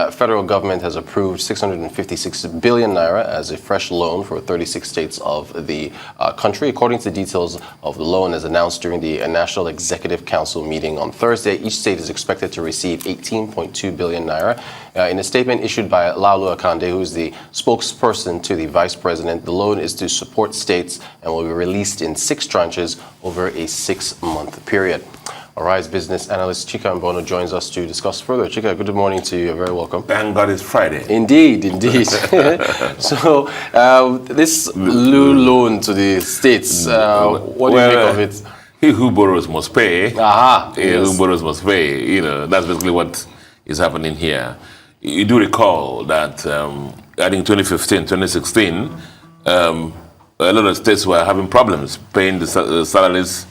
the federal government has approved 656 billion naira as a fresh loan for 36 states of the country. According to details of the loan as announced during the National Executive Council meeting on Thursday, each state is expected to receive 18.2 billion naira. In a statement issued by Laulu Akande, who is the spokesperson to the vice president, the loan is to support states and will be released in 6 tranches over a 6-month period. Arise business analyst Chika Mbono joins us to discuss further. Chika, good morning to you. You're very welcome. Thank God it's Friday. Indeed, indeed. So, this loan to the states, what do you make of it? He who borrows must pay. Aha. He who borrows must pay. You know, that's basically what is happening here. You do recall that I think 2015, 2016, a lot of states were having problems paying the salaries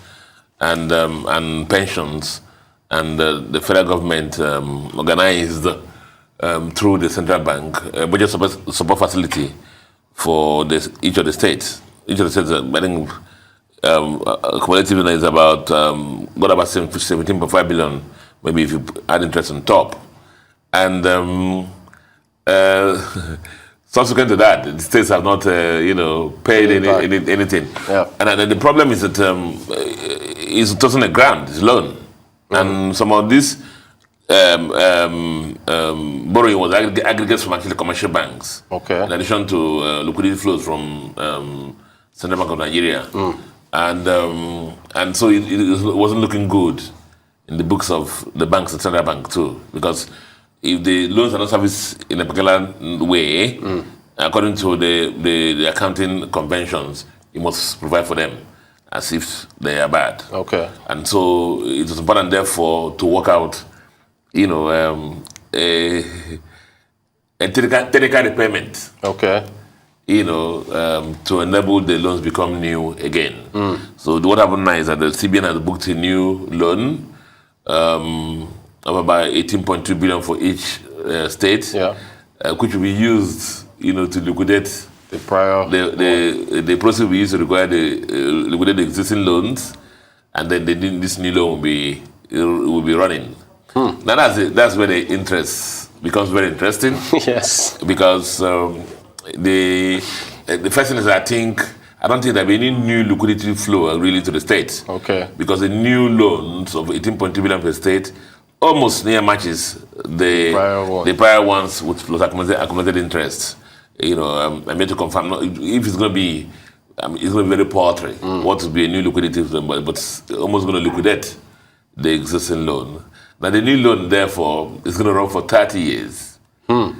and pensions, and the federal government organized through the central bank a budget support facility for each of the states. Each of the states, I think, cumulatively is about got about 17.5 billion, maybe if you add interest on top, and subsequent to that, the states have not, paid anything. Yeah. And the problem is that it's totally a grant, it's loan. And some of this borrowing was aggregates from actually commercial banks. Okay. In addition to liquidity flows from Central Bank of Nigeria. And so it wasn't looking good in the books of the banks and Central Bank too, because if the loans are not serviced in a particular way, according to the accounting conventions, you must provide for them as if they are bad. Okay. And so it was important, therefore, to work out, a technical repayment. Okay. To enable the loans become new again. So what happened now is that the CBN has booked a new loan of about 18.2 billion for each state, which will be used, to liquidate the prior. The process will be used to require liquidate the existing loans, and then this new loan will be running. Now that's where the interest becomes very interesting. Yes. Because the first thing is I don't think there'll be any new liquidity flow really to the state. Okay. Because the new loans of 18.2 billion per state almost near matches the prior ones with plus accumulated interest. I'm here to confirm if it's going to be, it's going to be very paltry. What will be a new liquidity, but it's almost going to liquidate the existing loan. Now the new loan, therefore, is going to run for 30 years. For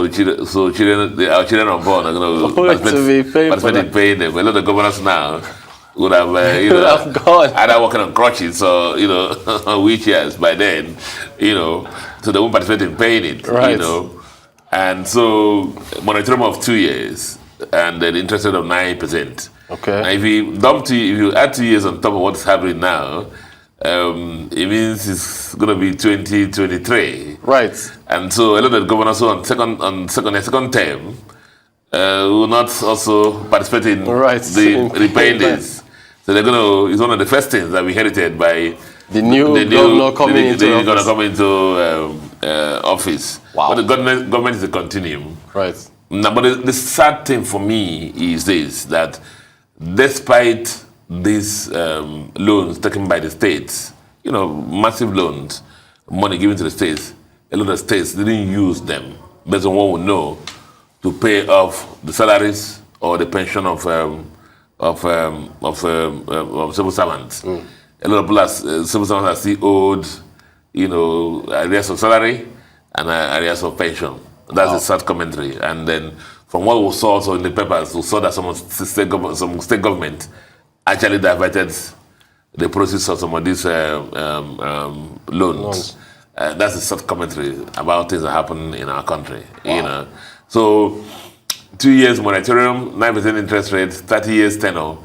the children, so our children on board are going to participate in paying them. A lot of governors now would have, either working on crutches or, wheelchairs by then, so they won't participate in paying it, right. And so, moratorium of 2 years, and the interest rate of 9%. Okay. Now, if you add 2 years on top of what's happening now, it means it's going to be 2023. Right. And so, a lot of governors on second term will not also participate in repaying this. So they're going to, it's one of the first things that we inherited by the new governor coming into office. Wow. But the government is a continuum. Right. Now, but the sad thing for me is this, that despite these loans taken by the states, massive loans, money given to the states, a lot of states didn't use them, based on what we know, to pay off the salaries or the pension of civil servants. A lot of people civil servants are still owed, arrears of salary and arrears of pension. That's a sad commentary. And then from what we saw also in the papers, we saw that some state government actually diverted the process of some of these loans. That's a sad commentary about things that happen in our country. Wow. So 2 years moratorium, 9% interest rate, 30 years tenor,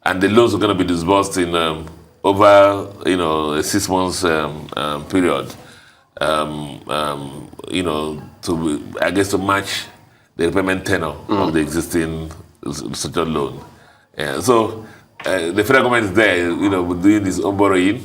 and the loans are going to be disbursed in over a 6 months period. To match the repayment tenor of the existing secured loan. So the federal government is there, doing this own borrowing,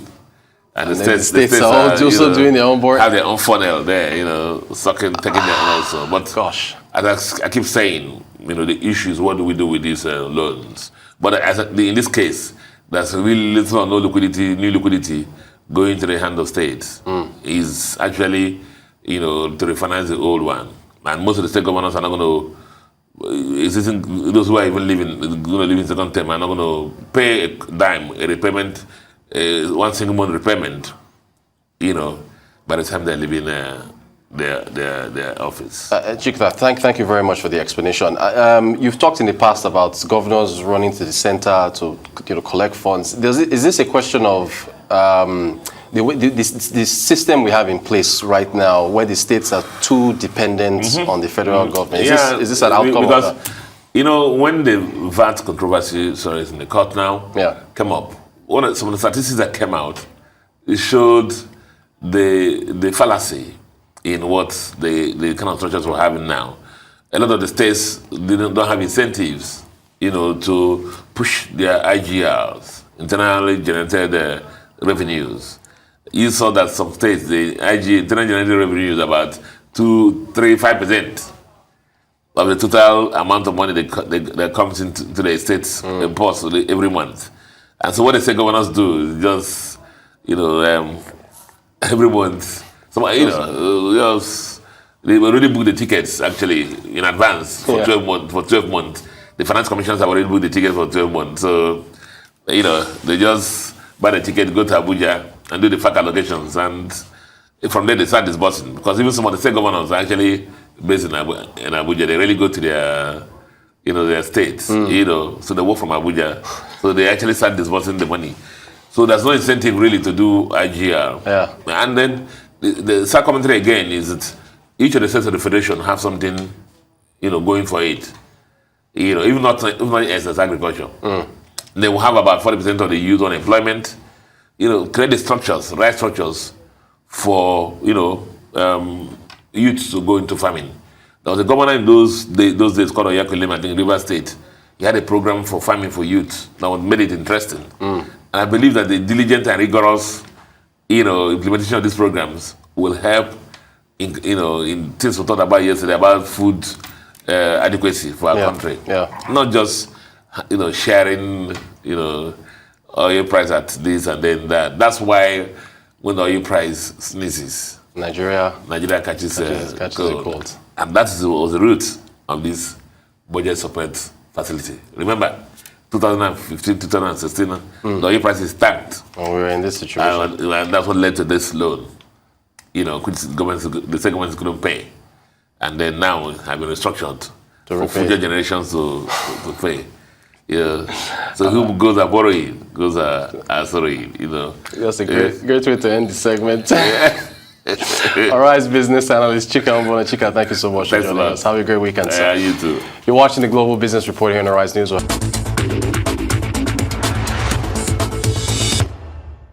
And the states are also doing their own board. Have their own funnel there, taking their own also. But gosh, as I keep saying, the issue is what do we do with these loans? But in this case, there's really little or no liquidity, new liquidity going to the hand of states. Is actually, to refinance the old one. And most of the state governors are not going to, those who are even going to live in second term are not going to pay a dime, a repayment, one single month repayment, by the time they're leaving their office. Chika, thank you very much for the explanation. You've talked in the past about governors running to the center to collect funds. Is this a question of the system we have in place right now, where the states are too dependent on the federal government? Is this an outcome because, of that? When the VAT controversy, is in the court now, came up, some of the statistics that came out, it showed the fallacy in what the kind of structures we're having now. A lot of the states don't have incentives, to push their IGRs, internally generated revenues. You saw that some states, the internal generated revenues about 2-5% of the total amount of money that comes into the states imposed every month. And so what the state governors do is just, every month, they already booked the tickets actually in advance for 12 months. For 12 months, the finance commissioners have already booked the tickets for 12 months. So, they just buy the ticket, go to Abuja, and do the fact allocations, and from there they start disbursing. Because even some of the state governors are actually based in Abuja. They really go to their states, so they work from Abuja. So they actually start disbursing the money. So there's no incentive really to do IGR. And then the sad commentary again is that each of the states of the federation have something, going for it. Even not as agriculture. They will have about 40% of the youth on employment. Create the structures, right structures for youth to go into farming. There was a governor in those days called Oyakulim, I think, River State. He had a program for farming for youth that made it interesting. And I believe that the diligent and rigorous, implementation of these programs will help in things we talked about yesterday about food adequacy for our country. Not just sharing oil price at this and then that. That's why when the oil price sneezes, Nigeria catches a cold. And that was the root of this budget support facility. Remember, 2015, 2016, the oil prices tanked. When we were in this situation. And that's what led to this loan, which the state governments couldn't pay. And then now have been restructured for future generations to pay. So who goes are borrowing, goes are sorrowing, That's a great way to end the segment. All right, business analyst Chika Mbona. Chika, thank you so much for joining us. Have a great weekend, sir. You too. You're watching the Global Business Report here on Arise News.